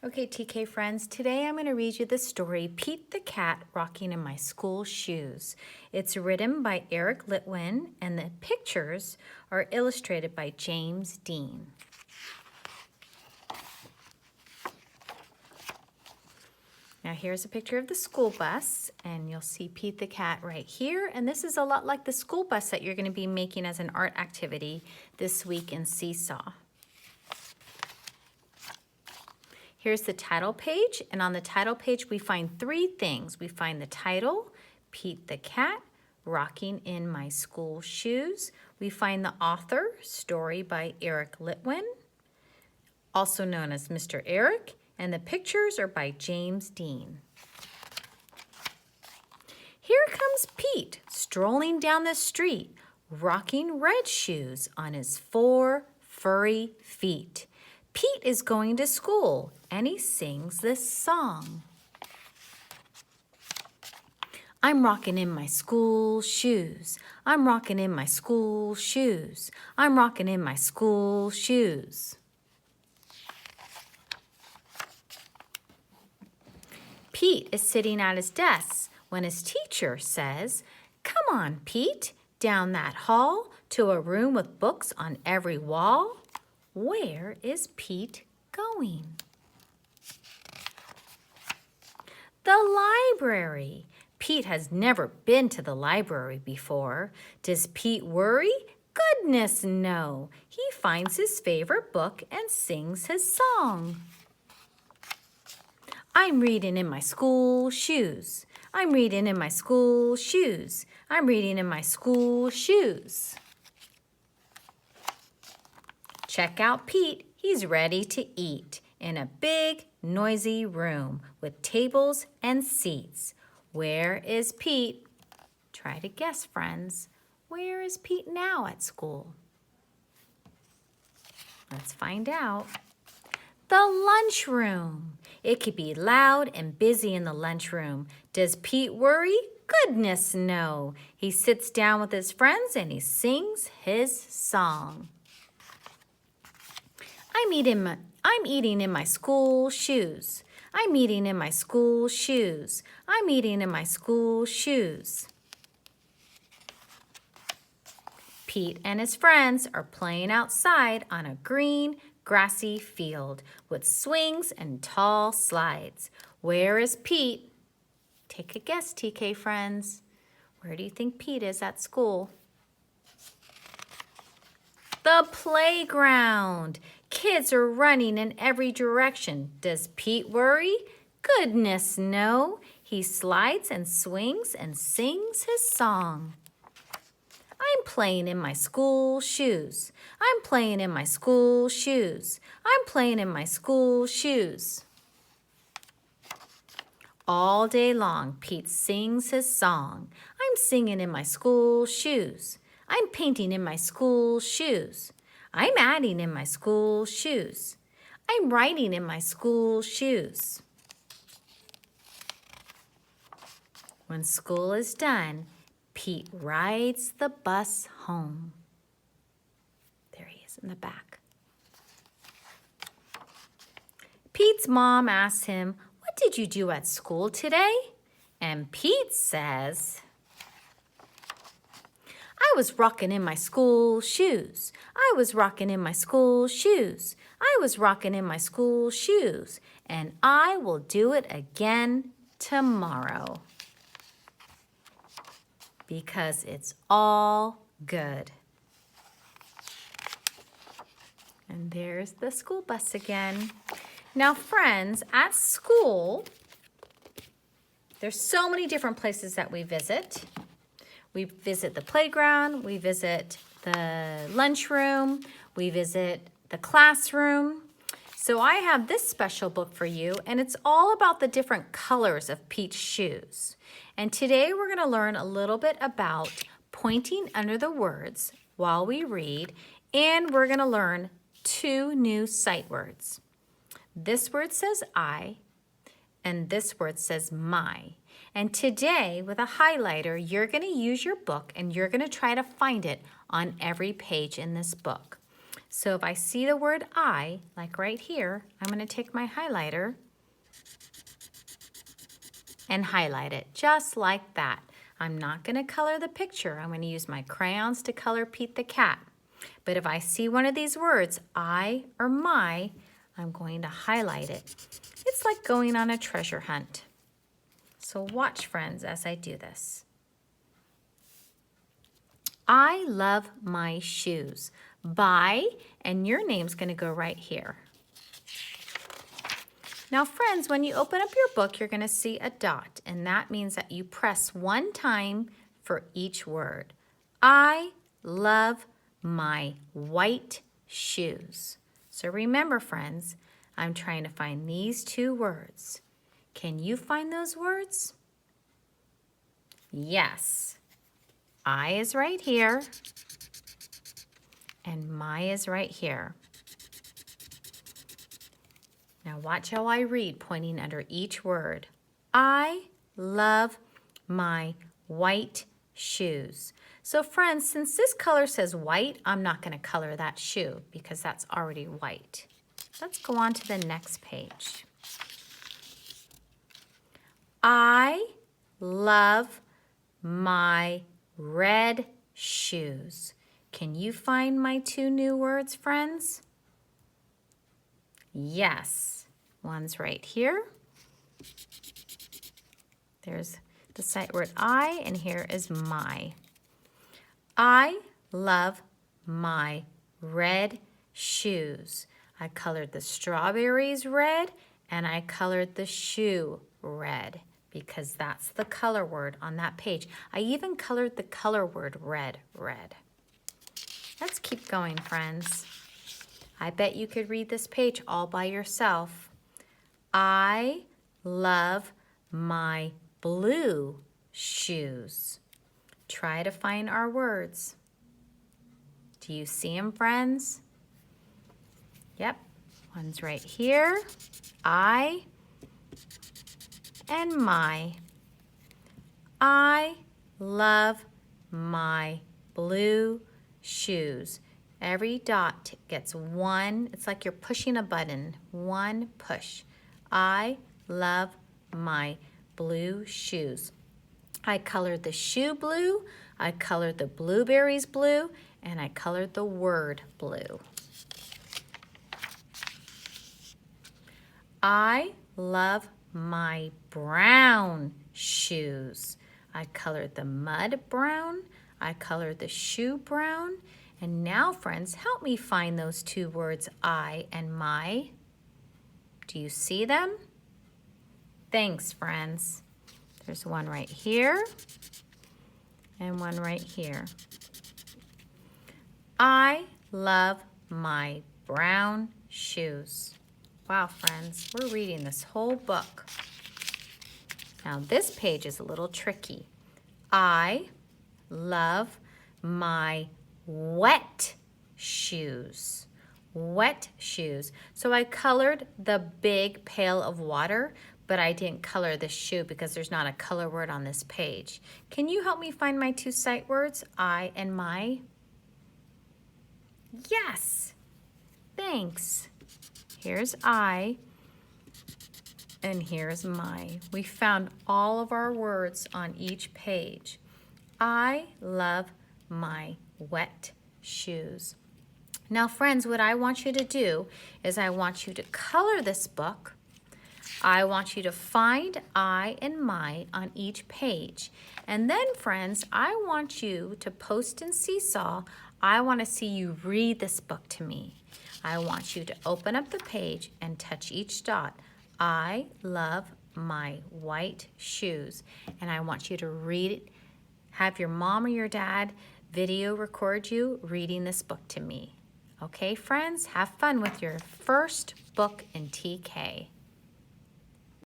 Okay, TK friends, today I'm going to read you the story Pete the Cat Rocking in My School Shoes. It's written by Eric Litwin and the pictures are illustrated by James Dean. Now here's a picture of the school bus and you'll see Pete the Cat right here, and this is a lot like the school bus that you're going to be making as an art activity this week in Seesaw. Here's the title page, and on the title page we find three things. We find the title, Pete the Cat, Rocking in My School Shoes. We find the author, story by Eric Litwin, also known as Mr. Eric, and the pictures are by James Dean. Here comes Pete strolling down the street, rocking red shoes on his 4 furry feet. Pete is going to school, and he sings this song. I'm rocking in my school shoes. I'm rocking in my school shoes. I'm rocking in my school shoes. Pete is sitting at his desk when his teacher says, "Come on, Pete, down that hall to a room with books on every wall." Where is Pete going? The library. Pete has never been to the library before. Does Pete worry? Goodness, no. He finds his favorite book and sings his song. I'm reading in my school shoes. I'm reading in my school shoes. I'm reading in my school shoes. Check out Pete. He's ready to eat in a big, noisy room with tables and seats. Where is Pete? Try to guess, friends. Where is Pete now at school? Let's find out. The lunchroom. It could be loud and busy in the lunchroom. Does Pete worry? Goodness, no. He sits down with his friends and he sings his song. I'm eating in my school shoes. I'm eating in my school shoes. I'm eating in my school shoes. Pete and his friends are playing outside on a green, grassy field with swings and tall slides. Where is Pete? Take a guess, TK friends. Where do you think Pete is at school? The playground. Kids are running in every direction. Does Pete worry? Goodness, no. He slides and swings and sings his song. I'm playing in my school shoes. I'm playing in my school shoes. I'm playing in my school shoes. All day long, Pete sings his song. I'm singing in my school shoes. I'm painting in my school shoes. I'm adding in my school shoes. I'm writing in my school shoes. When school is done, Pete rides the bus home. There he is in the back. Pete's mom asks him, "What did you do at school today?" And Pete says, "I was rocking in my school shoes. I was rocking in my school shoes. I was rocking in my school shoes. And I will do it again tomorrow." Because it's all good. And there's the school bus again. Now, friends, at school, there's so many different places that we visit. We visit the playground, we visit the lunchroom, we visit the classroom. So I have this special book for you, and it's all about the different colors of Pete's shoes. And today we're going to learn a little bit about pointing under the words while we read, and we're going to learn 2 new sight words. This word says I, and this word says my. And today, with a highlighter, you're going to use your book and you're going to try to find it on every page in this book. So if I see the word I, like right here, I'm going to take my highlighter and highlight it just like that. I'm not going to color the picture. I'm going to use my crayons to color Pete the cat. But if I see one of these words, I or my, I'm going to highlight it. It's like going on a treasure hunt. So watch, friends, as I do this. I love my shoes. By, and your name's going to go right here. Now, friends, when you open up your book, you're going to see a dot, and that means that you press one time for each word. I love my white shoes. So remember, friends, I'm trying to find these two words. Can you find those words? Yes. I is right here, and my is right here. Now watch how I read, pointing under each word. I love my white shoes. So friends, since this color says white, I'm not going to color that shoe because that's already white. Let's go on to the next page. I love my red shoes. Can you find my two new words, friends? Yes. One's right here. There's the sight word I, and here is my. I love my red shoes. I colored the strawberries red, and I colored the shoe red, because that's the color word on that page. I even colored the color word red. Let's keep going, friends. I bet you could read this page all by yourself. I love my blue shoes. Try to find our words. Do you see them, friends? Yep, one's right here. I and my. I love my blue shoes. Every dot gets one. It's like you're pushing a button. One push. I love my blue shoes. I colored the shoe blue, I colored the blueberries blue, and I colored the word blue. I love my brown shoes. I colored the mud brown, I colored the shoe brown, and now, friends, help me find those two words, I and my. Do you see them? Thanks, friends. There's one right here and one right here. I love my brown shoes. Wow, friends, we're reading this whole book. Now, this page is a little tricky. I love my wet shoes. Wet shoes. So I colored the big pail of water, but I didn't color the shoe because there's not a color word on this page. Can you help me find my two sight words, I and my? Yes. Thanks. Here's I, and here's my. We found all of our words on each page. I love my wet shoes. Now, friends, what I want you to do is I want you to color this book. I want you to find I and my on each page. And then, friends, I want you to post in Seesaw. I want to see you read this book to me. I want you to open up the page and touch each dot. I love my white shoes. And I want you to read it. Have your mom or your dad video record you reading this book to me. Okay, friends, have fun with your first book in TK.